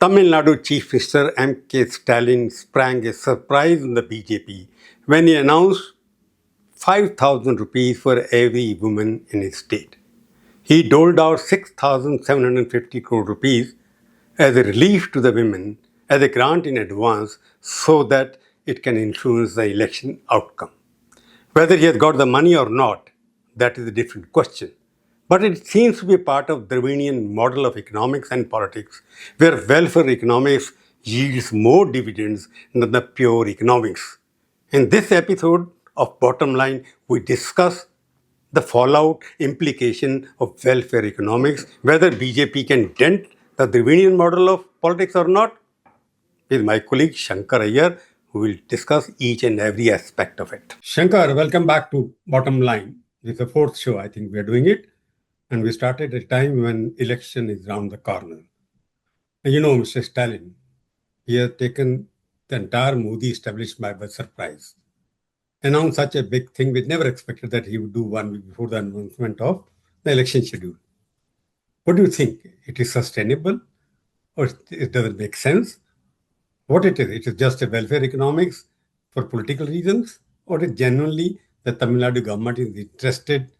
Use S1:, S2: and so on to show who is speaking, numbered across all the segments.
S1: Tamil Nadu Chief Minister M.K. Stalin sprang a surprise on the BJP when he announced 5,000 rupees for every woman in his state. He doled out 6,750 crore rupees as a relief to the women as a grant in advance so that it can influence the election outcome. Whether he has got the money or not, that is a different question. But it seems to be a part of Dravidian model of economics and politics, where welfare economics yields more dividends than the pure economics. In this episode of Bottom Line, we discuss the fallout implication of welfare economics, whether BJP can dent the Dravidian model of politics or not, with my colleague Shankar Aiyar, who will discuss each and every aspect of it. Shankar, welcome back to Bottom Line. This is the fourth show, I think we are doing it. And we started at a time when election is round the corner. And you know, Mr. Stalin, he has taken the entire Modi establishment by surprise. Announced such a big thing, we never expected that he would do 1 week before the announcement of the election schedule. What do you think? It is sustainable or it doesn't make sense? What it is? It is just a welfare economics for political reasons, or it genuinely the Tamil Nadu government is interested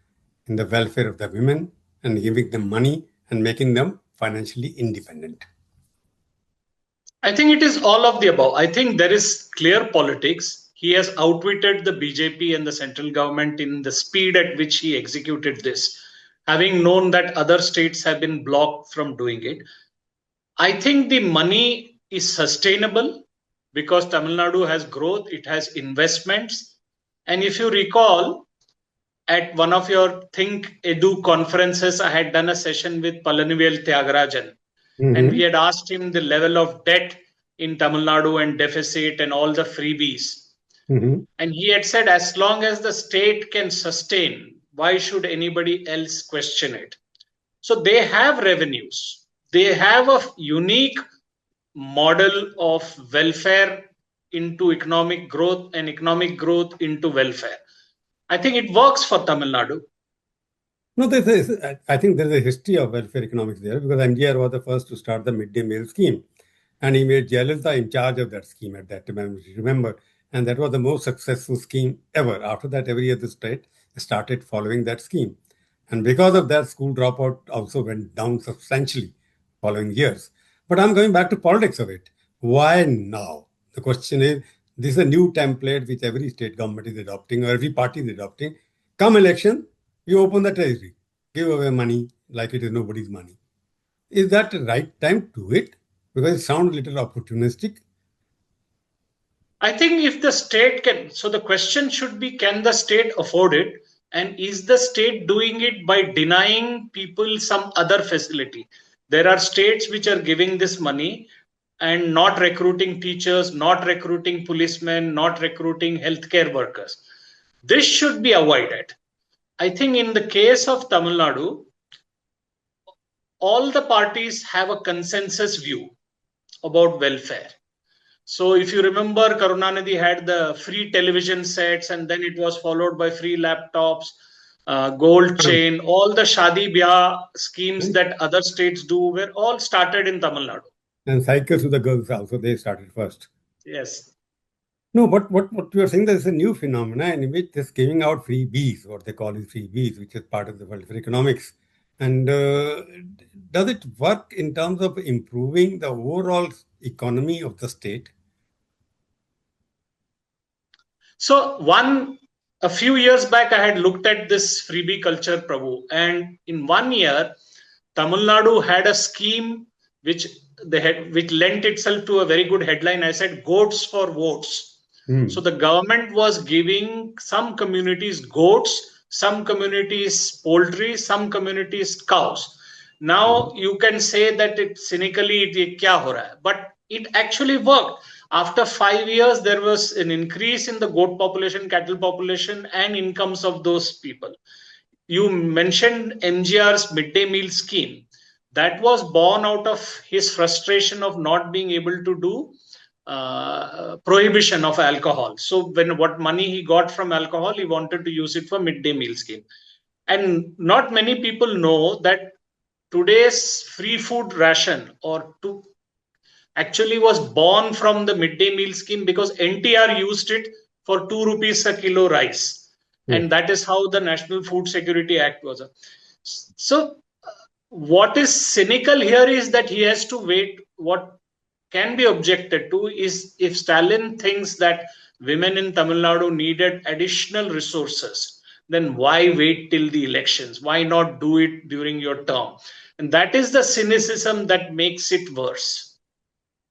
S1: in the welfare of the women and giving them money and making them financially independent?
S2: I think it is all of the above. I think there is clear politics. He has outwitted the BJP and the central government in the speed at which he executed this, having known that other states have been blocked from doing it. I think the money is sustainable because Tamil Nadu has growth, it has investments. And if you recall, at one of your Think Edu conferences, I had done a session with Palanivel Tyagarajan. And we had asked him the level of debt in Tamil Nadu and deficit and all the freebies. And he had said, as long as the state can sustain, why should anybody else question it? So they have revenues. They have a unique model of welfare into economic growth and economic growth into welfare. I think it works for Tamil Nadu.
S1: No, I think there's a history of welfare economics there because MGR was the first to start the midday meal scheme. And he made Jayalalitha in charge of that scheme at that time, if you remember. And that was the most successful scheme ever. After that, every other state started following that scheme. And because of that, school dropout also went down substantially following years. But I'm going back to politics of it. Why now? The question is, this is a new template which every state government is adopting or every party is adopting. Come election, you open the treasury, give away money like it is nobody's money. Is that the right time to do it? Because it sounds a little opportunistic.
S2: I think if the state can, so the question should be, can the state afford it? And is the state doing it by denying people some other facility? There are states which are giving this money and not recruiting teachers, not recruiting policemen, not recruiting healthcare workers. This should be avoided. I think in the case of Tamil Nadu, all the parties have a consensus view about welfare. So if you remember, Karunanidhi had the free television sets and then it was followed by free laptops, gold chain, all the Shadi Biyah schemes that other states do were all started in Tamil Nadu.
S1: And cycles to the girls also, they started first.
S2: Yes.
S1: No, but what you are saying, there is a new phenomenon in which this giving out freebies, what they call is freebies, which is part of the welfare economics. And does it work in terms of improving the overall economy of the state?
S2: So a few years back, I had looked at this freebie culture, Prabhu. And in 1 year, Tamil Nadu had a scheme which lent itself to a very good headline. I said, goats for votes. So the government was giving some communities goats, some communities poultry, some communities cows. Now you can say that it cynically, kya ho raha hai? But it actually worked. After 5 years, there was an increase in the goat population, cattle population, and incomes of those people. You mentioned MGR's midday meal scheme. That was born out of his frustration of not being able to do prohibition of alcohol. So what money he got from alcohol, he wanted to use it for midday meal scheme. And not many people know that today's free food ration or actually was born from the midday meal scheme, because NTR used it for 2 rupees a kilo rice. And that is how the National Food Security Act was. So, what is cynical here is that he has to wait. What can be objected to is, if Stalin thinks that women in Tamil Nadu needed additional resources, then why wait till the elections? Why not do it during your term? And that is the cynicism that makes it worse.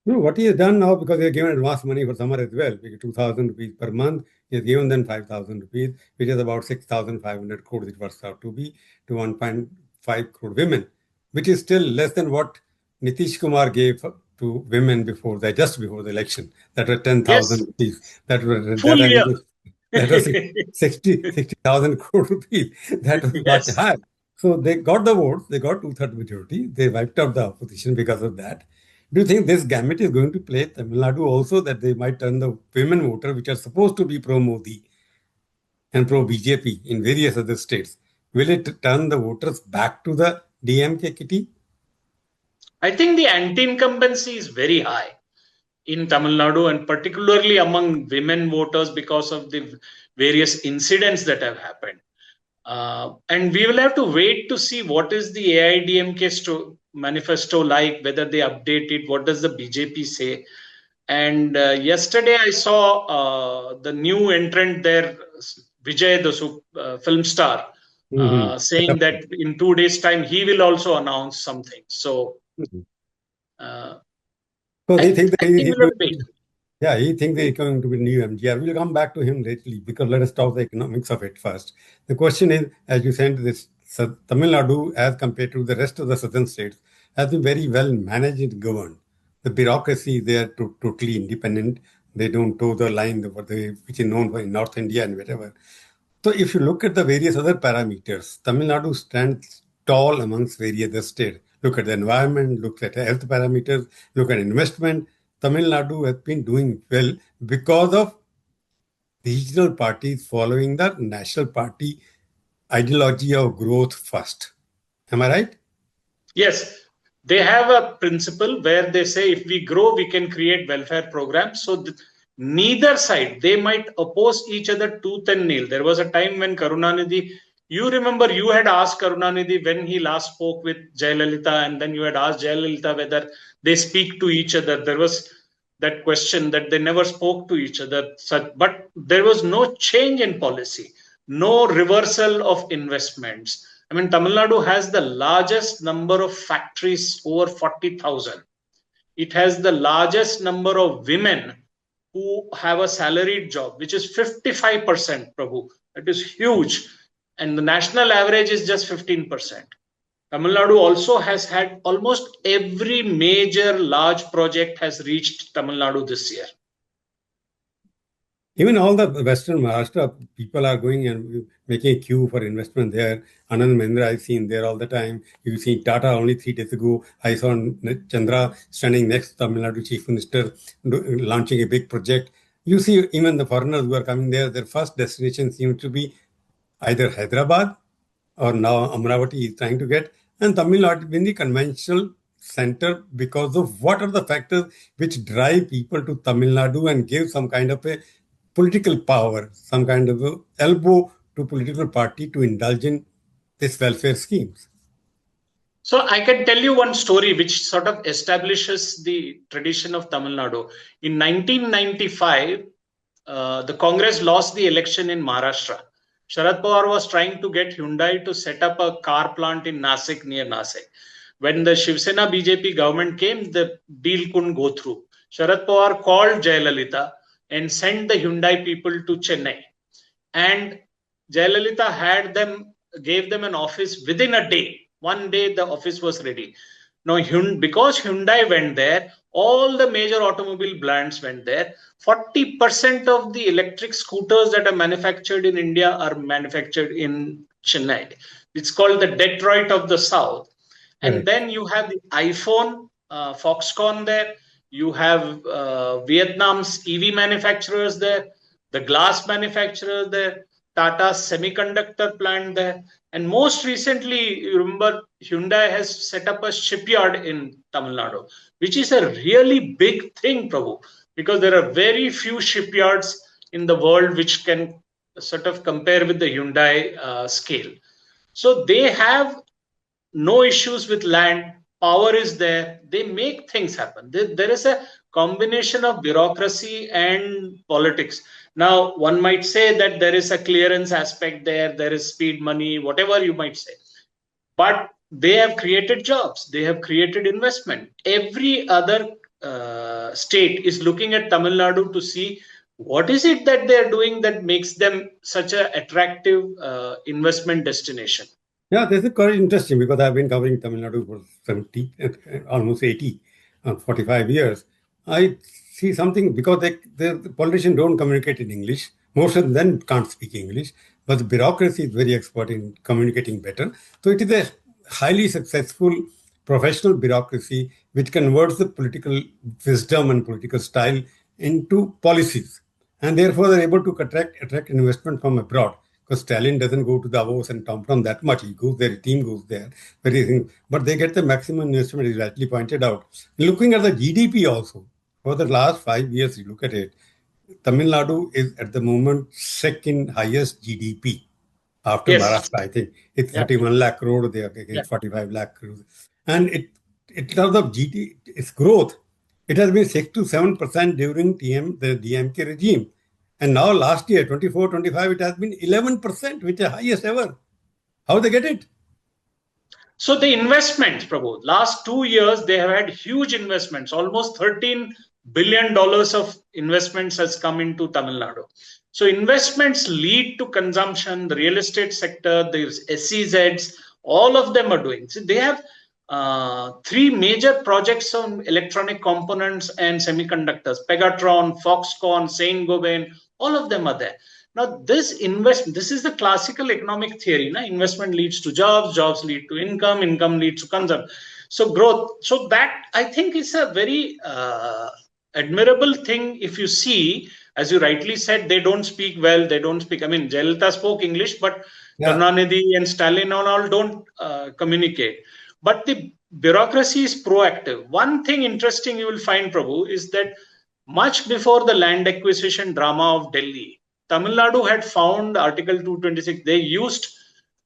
S1: No, what he has done now, because he has given advance money for summer as well, 2,000 rupees per month, he has given them 5,000 rupees, which is about 6,500 crores it works out to be, to 1.5 crore women, which is still less than what Nitish Kumar gave to women just before the election. That was 10,000
S2: Yes,
S1: rupees. That
S2: full year.
S1: was 60,000 crore rupees. That was much
S2: Yes.
S1: higher. So they got the votes, they got two-thirds majority, they wiped out the opposition because of that. Do you think this gamut is going to play Tamil Nadu also, that they might turn the women voter, which are supposed to be pro-Modi and pro-BJP in various other states, will it turn the voters back to the DMK kitty?
S2: I think the anti-incumbency is very high in Tamil Nadu, and particularly among women voters, because of the various incidents that have happened. And we will have to wait to see what is the AIDMK manifesto like, whether they update it, what does the BJP say. And yesterday I saw the new entrant there, Vijay, the film star, saying that in 2 days' time he will also announce something. So,
S1: So they
S2: I
S1: think that
S2: think
S1: he's
S2: we'll
S1: going
S2: have to wait.
S1: Yeah, he thinks he's going to be new MGR. We'll come back to him lately, because let us talk the economics of it first. The question is, as you said, this Tamil Nadu, as compared to the rest of the southern states, has been very well managed and governed. The bureaucracy, they are totally independent. They don't toe the line which is known for in North India and wherever. So if you look at the various other parameters, Tamil Nadu stands tall amongst various other states. Look at the environment, look at health parameters, look at investment. Tamil Nadu has been doing well because of regional parties following the national party ideology of growth first. Am I right?
S2: Yes, they have a principle where they say if we grow, we can create welfare programs. So neither side, they might oppose each other tooth and nail. There was a time when Karunanidhi, you remember you had asked Karunanidhi when he last spoke with Jayalalitha, and then you had asked Jayalalitha whether they speak to each other. There was that question that they never spoke to each other. But there was no change in policy, no reversal of investments. I mean, Tamil Nadu has the largest number of factories, over 40,000. It has the largest number of women who have a salaried job, which is 55%, Prabhu. That is huge. And the national average is just 15%. Tamil Nadu also has had almost every major large project has reached Tamil Nadu this year.
S1: Even all the Western Maharashtra people are going and making a queue for investment there. Anand Mahindra, I've seen there all the time. You see Tata only 3 days ago. I saw Chandra standing next to Tamil Nadu Chief Minister launching a big project. You see, even the foreigners who are coming there, their first destination seems to be either Hyderabad or now Amravati is trying to get, and Tamil Nadu being the conventional center because of what are the factors which drive people to Tamil Nadu and give some kind of a political power, some kind of a elbow to political party to indulge in these welfare schemes.
S2: So I can tell you one story which sort of establishes the tradition of Tamil Nadu. In 1995, the Congress lost the election in Maharashtra. Sharad Pawar was trying to get Hyundai to set up a car plant in Nasik, near Nasik. When the Shiv Sena BJP government came, the deal couldn't go through. Sharad Pawar called Jayalalitha and sent the Hyundai people to Chennai. And Jayalalitha gave them an office within a day. One day the office was ready. Now, because Hyundai went there, all the major automobile brands went there. 40% of the electric scooters that are manufactured in India are manufactured in Chennai. It's called the Detroit of the South. And then you have the iPhone, Foxconn there. You have Vietnam's EV manufacturers there, the glass manufacturers there, Tata semiconductor plant there. And most recently, you remember, Hyundai has set up a shipyard in Tamil Nadu, which is a really big thing, Prabhu, because there are very few shipyards in the world which can sort of compare with the Hyundai scale. So they have no issues with land, power is there, they make things happen. There is a combination of bureaucracy and politics. Now, one might say that there is a clearance aspect there, there is speed money, whatever you might say. But they have created jobs, they have created investment. Every other state is looking at Tamil Nadu to see what is it that they are doing that makes them such an attractive investment destination.
S1: Yeah, this is quite interesting because I've been covering Tamil Nadu for 70, almost 80, 45 years. I see something because the politicians don't communicate in English. Most of them can't speak English, but the bureaucracy is very expert in communicating better. So it is a highly successful professional bureaucracy which converts the political wisdom and political style into policies. And therefore, they're able to attract investment from abroad. Because Stalin doesn't go to Davos and Tom Tom that much. He goes there, his team goes there, but they get the maximum investment, as rightly pointed out. Looking at the GDP also, for the last 5 years, you look at it, Tamil Nadu is at the moment second highest GDP after Maharashtra, I think. It's 31 lakh crore, they are against 45 lakh crore. And in terms of its growth, it has been 6 to 7% during the DMK regime. And now last year, 24-25, it has been 11%, which is the highest ever. How they get it?
S2: So the investments, Prabhu, last 2 years, they have had huge investments. Almost $13 billion of investments has come into Tamil Nadu. So investments lead to consumption, the real estate sector, there's SEZs, all of them are doing. So they have 3 major projects on electronic components and semiconductors: Pegatron, Foxconn, Saint-Gobain, all of them are there. Now, this is the classical economic theory. Investment leads to jobs, jobs lead to income, income leads to consumption. So growth. So that, I think, is a very admirable thing. If you see, as you rightly said, they don't speak well. They don't speak. I mean, Jayalalitha spoke English, but Karunanidhi and Stalin and all don't communicate. But the bureaucracy is proactive. One thing interesting you will find, Prabhu, is that much before the land acquisition drama of Delhi, Tamil Nadu had found Article 226. They used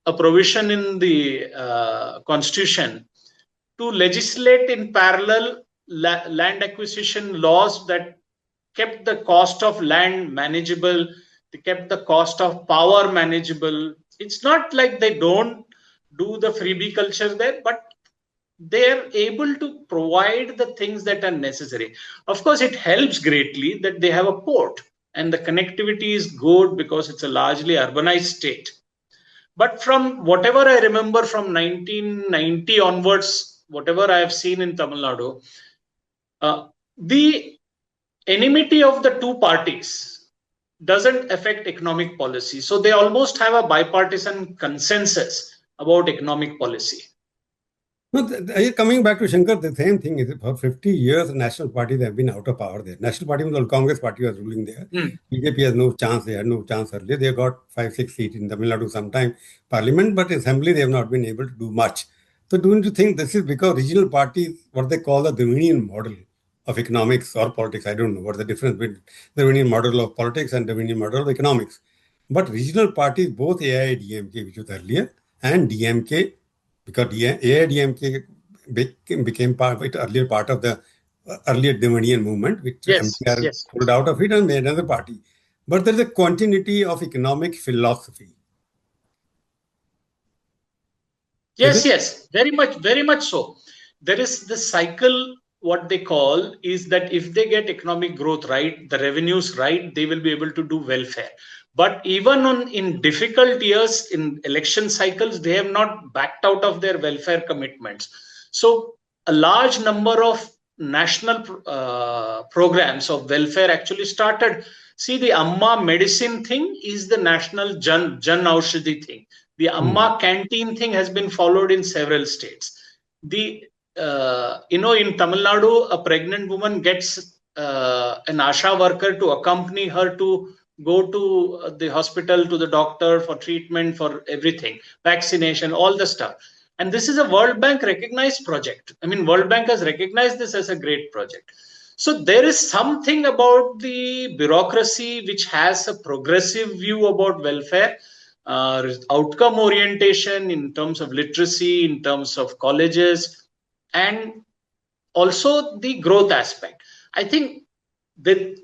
S2: a provision in the constitution to legislate in parallel land acquisition laws that kept the cost of land manageable, they kept the cost of power manageable. It's not like they don't do the freebie culture there, but they're able to provide the things that are necessary. Of course, it helps greatly that they have a port and the connectivity is good because it's a largely urbanized state. But from whatever I remember from 1990 onwards, whatever I have seen in Tamil Nadu, the enmity of the two parties doesn't affect economic policy. So they almost have a bipartisan consensus about economic policy.
S1: No, coming back to Shankkar, the same thing is for 50 years, national parties have been out of power there. National party, the Congress party was ruling there. BJP has no chance. They had no chance earlier. They got 5-6 seats in Tamil Nadu sometime, parliament, but assembly, they have not been able to do much. So don't you think this is because regional parties, what they call the Dravidian model of economics or politics, I don't know what the difference between the Dravidian model of politics and the Dravidian model of economics. But regional parties, both AIADMK, which was earlier, and DMK, because AIADMK became part of the earlier Dravidian movement, which MTR pulled out of it and made another party. But there's a continuity of economic philosophy.
S2: Yes, very much so. There is the cycle, what they call is that if they get economic growth right, the revenues right, they will be able to do welfare. But even in difficult years, in election cycles, they have not backed out of their welfare commitments. So a large number of national programs of welfare actually started. See, the Amma medicine thing is the national Jan Aushadhi thing. The Amma canteen thing has been followed in several states. In Tamil Nadu, a pregnant woman gets an Asha worker to accompany her to go to the hospital, to the doctor for treatment, for everything, vaccination, all the stuff. And this is a World Bank recognized project. I mean, World Bank has recognized this as a great project. So there is something about the bureaucracy which has a progressive view about welfare, outcome orientation in terms of literacy, in terms of colleges, and also the growth aspect. I think that,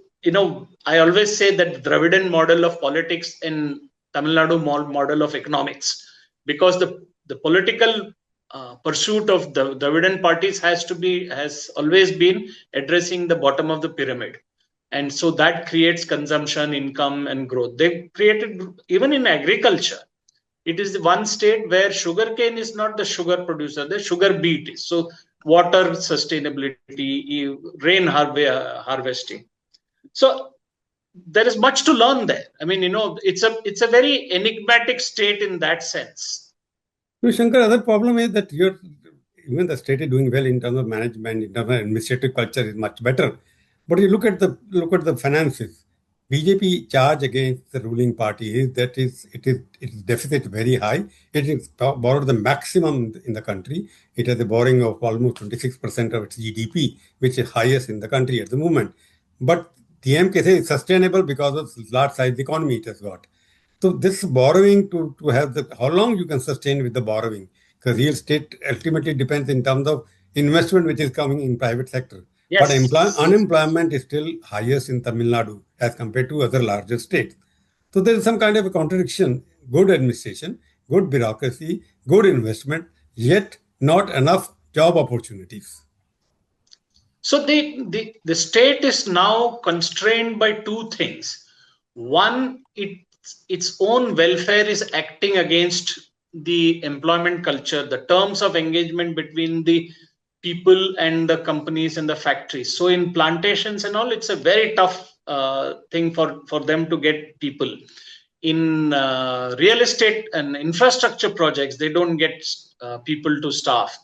S2: I always say that Dravidian model of politics in Tamil Nadu model of economics, because the political pursuit of the Dravidian parties has always been addressing the bottom of the pyramid. And so that creates consumption, income, and growth. They created, even in agriculture, it is the one state where sugarcane is not the sugar producer, the sugar beet is. So water sustainability, rain harvesting. So there is much to learn there. I mean, it's a very enigmatic state in that sense.
S1: So, Shankar, other problem is that even the state is doing well in terms of management, in terms of administrative culture is much better. But you look at the finances. BJP charge against the ruling party is that its deficit very high. It is borrowed the maximum in the country. It has a borrowing of almost 26% of its GDP, which is highest in the country at the moment. But the MK says it's sustainable because of large size economy it has got. So this borrowing to have how long you can sustain with the borrowing, because real estate ultimately depends in terms of investment which is coming in private sector.
S2: Yes.
S1: But unemployment is still highest in Tamil Nadu as compared to other larger states. So there is some kind of a contradiction. Good administration, good bureaucracy, good investment, yet not enough job opportunities.
S2: So the state is now constrained by two things. One, its own welfare is acting against the employment culture, the terms of engagement between the people and the companies and the factories. So in plantations and all, it's a very tough thing for them to get people. In real estate and infrastructure projects, they don't get people to staff.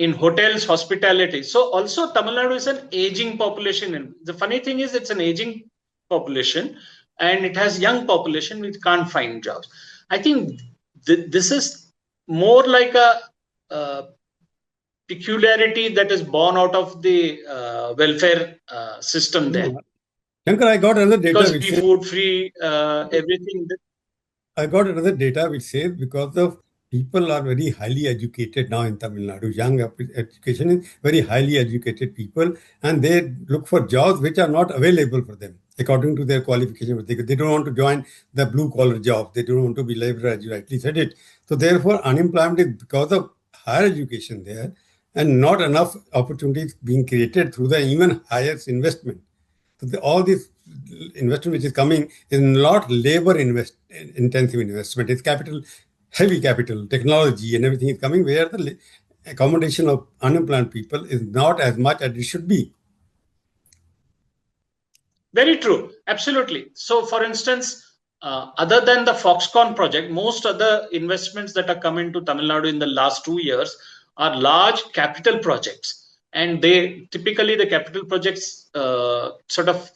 S2: In hotels, hospitality. So also Tamil Nadu is an aging population. And the funny thing is it's an aging population and it has young population which can't find jobs. I think this is more like a peculiarity that is born out of the welfare system there.
S1: Shankar, I got another data
S2: because free food, free everything.
S1: I got another data which says because of people are very highly educated now in Tamil Nadu. Young education is very highly educated people, and they look for jobs which are not available for them according to their qualification. They don't want to join the blue collar jobs. They don't want to be laborer, as you rightly said it. So therefore, unemployment is because of higher education there, and not enough opportunities being created through the even highest investment. So all this investment which is coming is not labor intensive investment. It's heavy capital, technology and everything is coming where the accommodation of unemployed people is not as much as it should be.
S2: Very true. Absolutely. So for instance, other than the Foxconn project, most other investments that are coming to Tamil Nadu in the last 2 years are large capital projects. And typically the capital projects sort of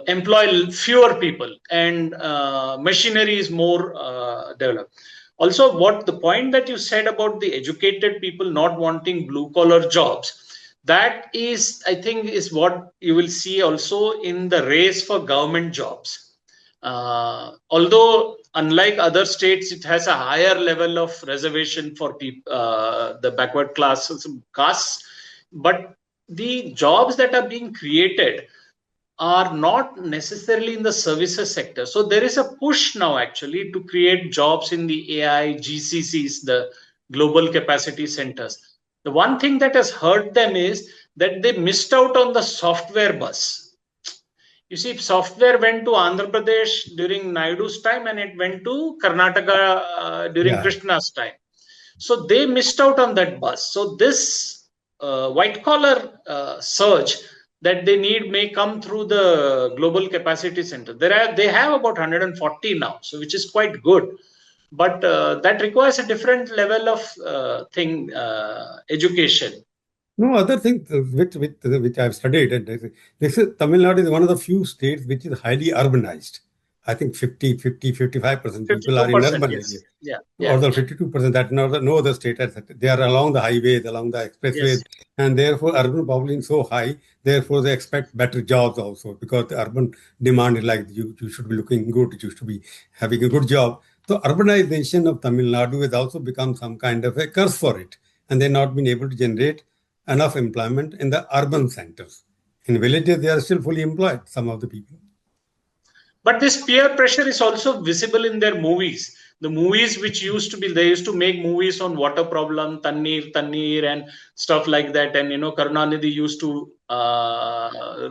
S2: employ fewer people and machinery is more developed. Also, the point that you said about the educated people not wanting blue collar jobs, that is, I think, is what you will see also in the race for government jobs. Although, unlike other states, it has a higher level of reservation for people, the backward castes, but the jobs that are being created are not necessarily in the services sector. So there is a push now actually to create jobs in the AI, GCCs, the global capacity centers. The one thing that has hurt them is that they missed out on the software bus. You see, software went to Andhra Pradesh during Naidu's time and it went to Karnataka during Krishna's time. So they missed out on that bus. So this white collar surge that they need may come through the global capacity center. They have about 140 now, so which is quite good. But that requires a different level of education.
S1: No, other thing which I've studied, and this is Tamil Nadu is one of the few states which is highly urbanized. I think 55% people are in
S2: 52%,
S1: urban areas.
S2: yes. Yeah,
S1: Or
S2: yeah,
S1: the
S2: yeah.
S1: 52%, that no other state has that. They are along the highways, along the
S2: Yes.
S1: expressways, and therefore urban population is so high. Therefore, they expect better jobs also because the urban demand is like you should be looking good, you should be having a good job. So urbanization of Tamil Nadu has also become some kind of a curse for it, and they've not been able to generate enough employment in the urban centers. In villages, they are still fully employed. Some of the people.
S2: But this peer pressure is also visible in their movies. The movies which used to be, they used to make movies on water problem, Tannir, and stuff like that. And, Karunanidhi used to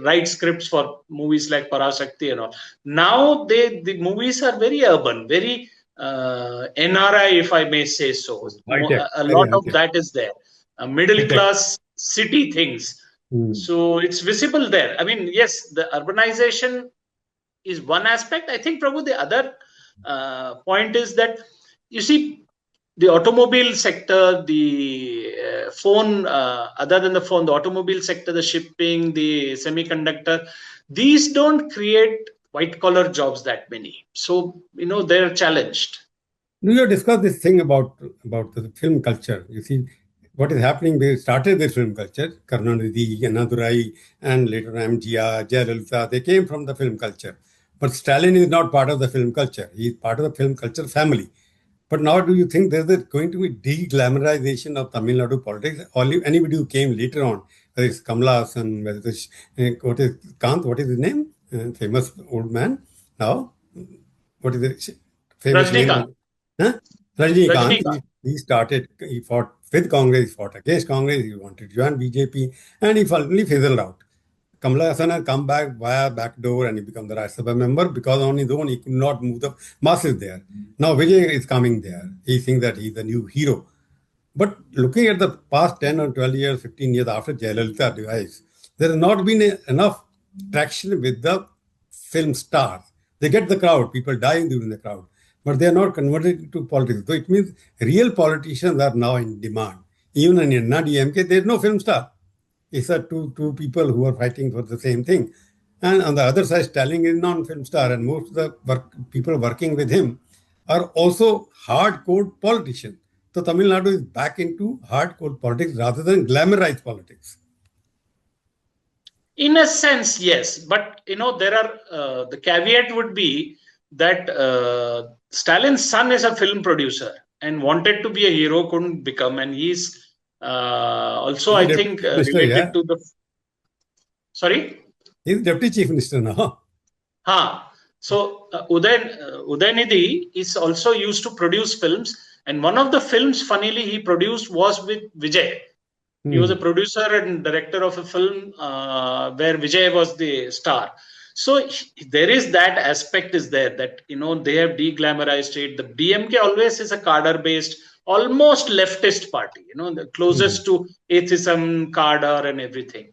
S2: write scripts for movies like Parasakti and all. Now, the movies are very urban, very NRI, if I may say so.
S1: High tech,
S2: A
S1: very
S2: lot
S1: high
S2: of
S1: tech.
S2: that is there. Middle
S1: High tech.
S2: class city things.
S1: Hmm.
S2: So it's visible there. I mean, yes, the urbanization is one aspect. I think, Prabhu, the other point is that you see the automobile sector, the phone, other than the phone, the automobile sector, the shipping, the semiconductor, these don't create white collar jobs that many. So, they're challenged.
S1: We have discussed this thing about the film culture. You see, what is happening? They started this film culture. Karunanidhi, Annadurai, and later MGR, Jayalalitha. They came from the film culture. But Stalin is not part of the film culture. He is part of the film culture family. But now, do you think going to be de-glamorization of Tamil Nadu politics? Anybody who came later on, whether it's Kamala Hassan, whether it's what is Kant, what is his name? Famous old man now. What is the famous name?
S2: Rajnikant.
S1: Huh? Rajnikant.
S2: Rajnikant.
S1: He fought with Congress, he fought against Congress, he wanted to join BJP, and he finally fizzled out. Kamala Hassan has come back via back door and he became the Rajya Sabha member because on his own he could not move the masses there. Now Vijay is coming there. He thinks that he's the new hero. But looking at the past 10 or 12 years, 15 years after Jayalalitha device, there has not been enough traction with the film stars. They get the crowd, people dying during the crowd, but they are not converted into politics. So it means real politicians are now in demand. Even in Inna DMK, there is no film star. It's a two people who are fighting for the same thing. And on the other side, Stalin is non-film star, and most of the people working with him are also hardcore politicians. So Tamil Nadu is back into hardcore politics rather than glamorized politics.
S2: In a sense, yes, but there are the caveat would be that Stalin's son is a film producer and wanted to be a hero, couldn't become, and he's also,
S1: He's
S2: I
S1: deputy
S2: think,
S1: chief minister,
S2: related
S1: yeah.
S2: to the. Sorry.
S1: He's deputy chief minister now.
S2: So Udaynidhi is also used to produce films, and one of the films, funnily, he produced was with Vijay. He was a producer and director of a film where Vijay was the star. So there is that aspect is there that, they have de-glamorized it. The DMK always is a cadre-based, almost leftist party, the closest to atheism, cadre and everything.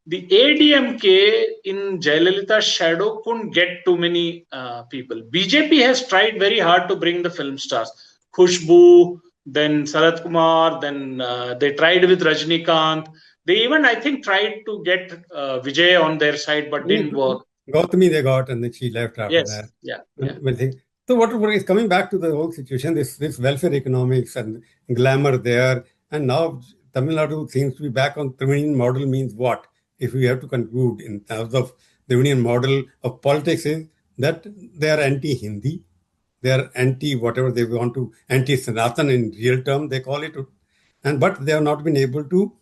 S2: The ADMK in Jayalalitha's shadow couldn't get too many people. BJP has tried very hard to bring the film stars. Khushbu, then Sarath Kumar, then they tried with Rajnikant. They even, I think, tried to get Vijay on their side, but didn't work.
S1: Gautami they got, and then she left after
S2: Yes,
S1: that.
S2: yeah.
S1: So what is coming back to the whole situation, this welfare economics and glamour there, and now Tamil Nadu seems to be back on Dravidian model means what? If we have to conclude in terms of the Dravidian model of politics is that they are anti-Hindi, they are anti whatever they want to, anti-Sanatan in real term they call it, but they have not been able to.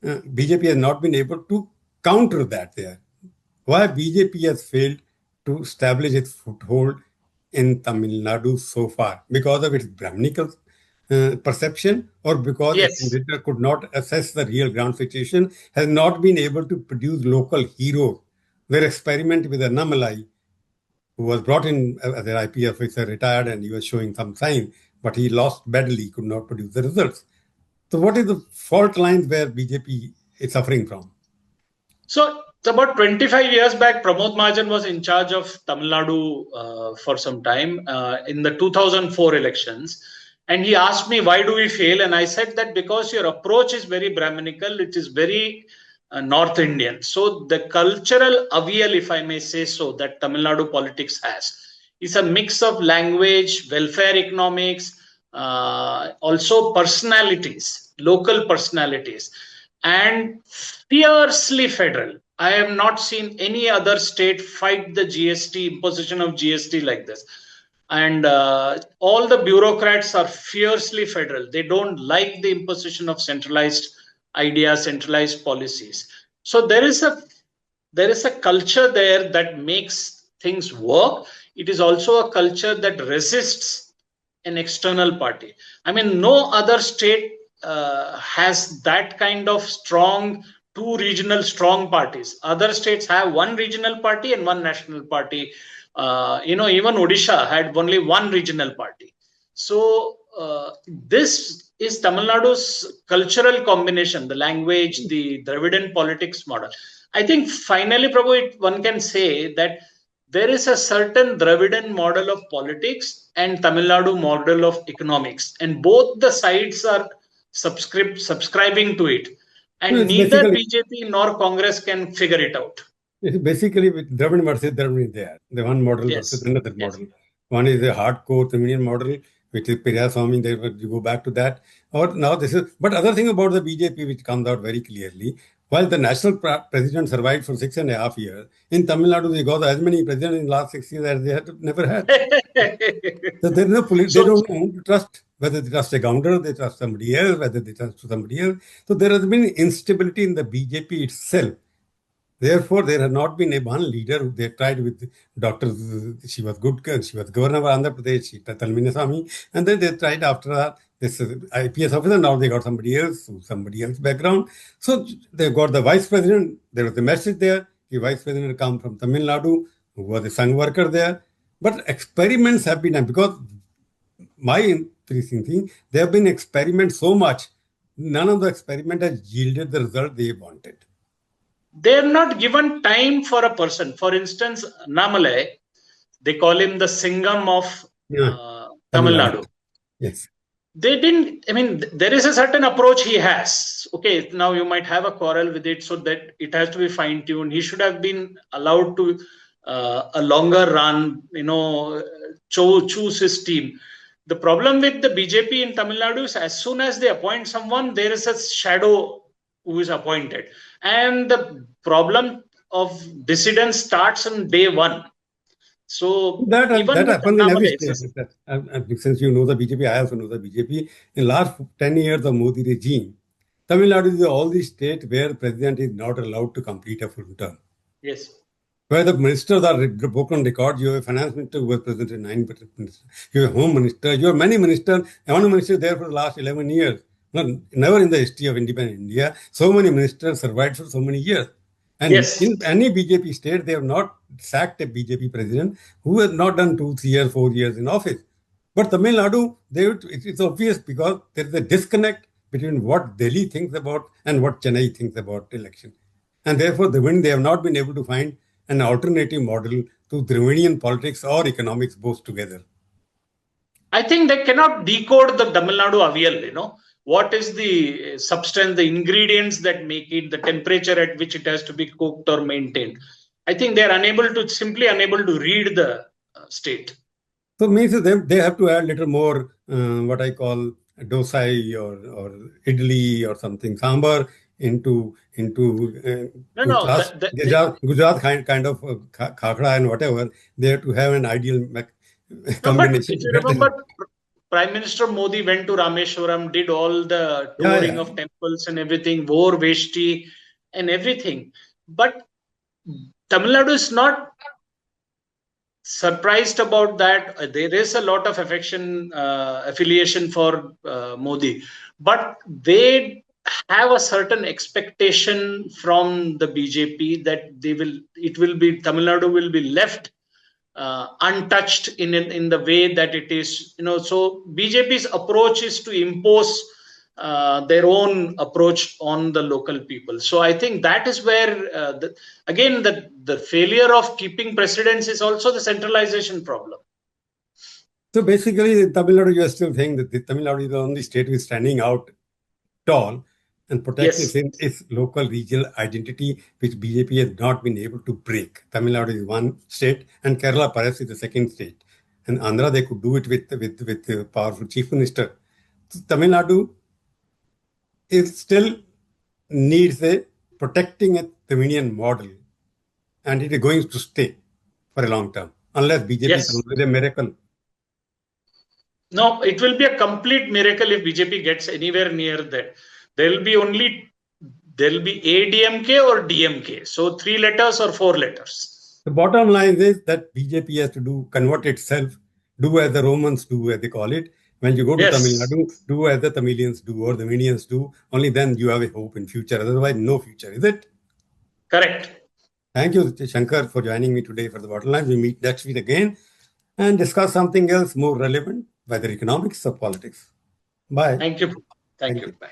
S1: BJP has not been able to counter that there. Why BJP has failed to establish its foothold in Tamil Nadu so far? Because of its Brahminical perception, or because its
S2: Yes.
S1: leader could not assess the real ground situation, has not been able to produce local heroes. Their experiment with Annamalai, who was brought in as an IP officer, retired, and he was showing some signs, but he lost badly, could not produce the results. So, what is the fault lines where BJP is suffering from?
S2: So about 25 years back, Pramod Mahajan was in charge of Tamil Nadu for some time in the 2004 elections. And he asked me, why do we fail? And I said that because your approach is very Brahminical, it is very North Indian. So the cultural avial, if I may say so, that Tamil Nadu politics has is a mix of language, welfare economics, also personalities, local personalities, and fiercely federal. I have not seen any other state fight the GST, imposition of GST like this. And all the bureaucrats are fiercely federal. They don't like the imposition of centralized ideas, centralized policies. So there is a culture there that makes things work. It is also a culture that resists an external party. I mean, no other state has that kind of strong, two regional strong parties. Other states have one regional party and one national party. Even Odisha had only one regional party. So this is Tamil Nadu's cultural combination, the language, the Dravidian politics model. I think finally, Prabhu, one can say that there is a certain Dravidian model of politics and Tamil Nadu model of economics, and both the sides are subscribing to it, and
S1: it's
S2: neither BJP nor Congress can figure it out.
S1: It's basically with Dravidian versus Dravidian there. The one model versus another model. One is a hardcore Tamilian model, which is Swami. They will go back to that. Or now this is, but other thing about the BJP, which comes out very clearly, while the national president survived for 6.5 years, in Tamil Nadu they got as many presidents in the last 6 years as they had never had. So there is no they don't know who to trust, whether they trust a governor, they trust somebody else, whether they trust somebody else. So there has been instability in the BJP itself. Therefore, there has not been a one leader who they tried with Dr. She was good, she was governor of Andhra Pradesh, Talminasamy, and then they tried after her, this IPS officer, now they got somebody else, somebody else's background. So they got the vice president, there was a message there, the vice president come from Tamil Nadu, who was a Sangh worker there. But experiments have been done, because my increasing thing, there have been experiments so much, none of the experiment has yielded the result they wanted.
S2: They're not given time for a person. For instance, Namalai, they call him the Singham of Tamil Nadu.
S1: Yes.
S2: They didn't, I mean, there is a certain approach he has. Okay, now you might have a quarrel with it, so that it has to be fine-tuned. He should have been allowed to a longer run, choose his team. The problem with the BJP in Tamil Nadu is as soon as they appoint someone, there is a shadow who is appointed. And the problem of dissidence starts on day one. So
S1: that happens in every state. Since you know the BJP, I also know the BJP. In the last 10 years of Modi regime, Tamil Nadu is the only state where the president is not allowed to complete a full term.
S2: Yes.
S1: Where the ministers are broken record, you have a finance minister who was present in 9 ministers. You have a home minister, you have many ministers. One minister there for the last 11 years. Never in the history of independent India, so many ministers survived for so many years. And in any BJP state, they have not sacked a BJP president who has not done 2, 3 years, 4 years in office. But Tamil Nadu, it's obvious because there is a disconnect between what Delhi thinks about and what Chennai thinks about election. And therefore, they have not been able to find an alternative model to Dravidian politics or economics both together.
S2: I think they cannot decode the Tamil Nadu avial, what is the substance, the ingredients that make it, the temperature at which it has to be cooked or maintained. I think they are simply unable to read the state.
S1: So means they have to add a little more what I call dosai or idli or something, sambar into Gujarat kind of khakra and whatever. They have to have an ideal combination.
S2: If you remember, Prime Minister Modi went to Rameshwaram, did all the touring of temples and everything, wore veshti and everything. But Tamil Nadu is not surprised about that. There is a lot of affiliation for Modi, but they have a certain expectation from the BJP that Tamil Nadu will be left untouched in the way that it is, so BJP's approach is to impose their own approach on the local people. So I think that is where the failure of keeping precedence is also the centralization problem.
S1: So basically, Tamil Nadu, you are still saying that the Tamil Nadu is the only state which is standing out tall and protect
S2: Yes,
S1: its local regional identity, which BJP has not been able to break. Tamil Nadu is one state, and Kerala perhaps is the second state. And Andhra, they could do it with a powerful chief minister. So Tamil Nadu is still needs a protecting a Tamilian model, and it is going to stay for a long term, unless BJP
S2: yes.
S1: comes with a miracle.
S2: No, it will be a complete miracle if BJP gets anywhere near that. There will be ADMK or DMK. So 3 letters or 4 letters.
S1: The bottom line is that BJP has to convert itself, do as the Romans do, as they call it. When you go to Tamil
S2: Yes,
S1: Nadu, do as the Tamilians do or the Minions do. Only then you have a hope in future. Otherwise, no future, is it?
S2: correct.
S1: Thank you, Shankar, for joining me today for the bottom line. We meet next week again and discuss something else more relevant, whether economics or politics. Bye.
S2: Thank you. Thank
S1: Thank
S2: you.
S1: you.
S2: Bye.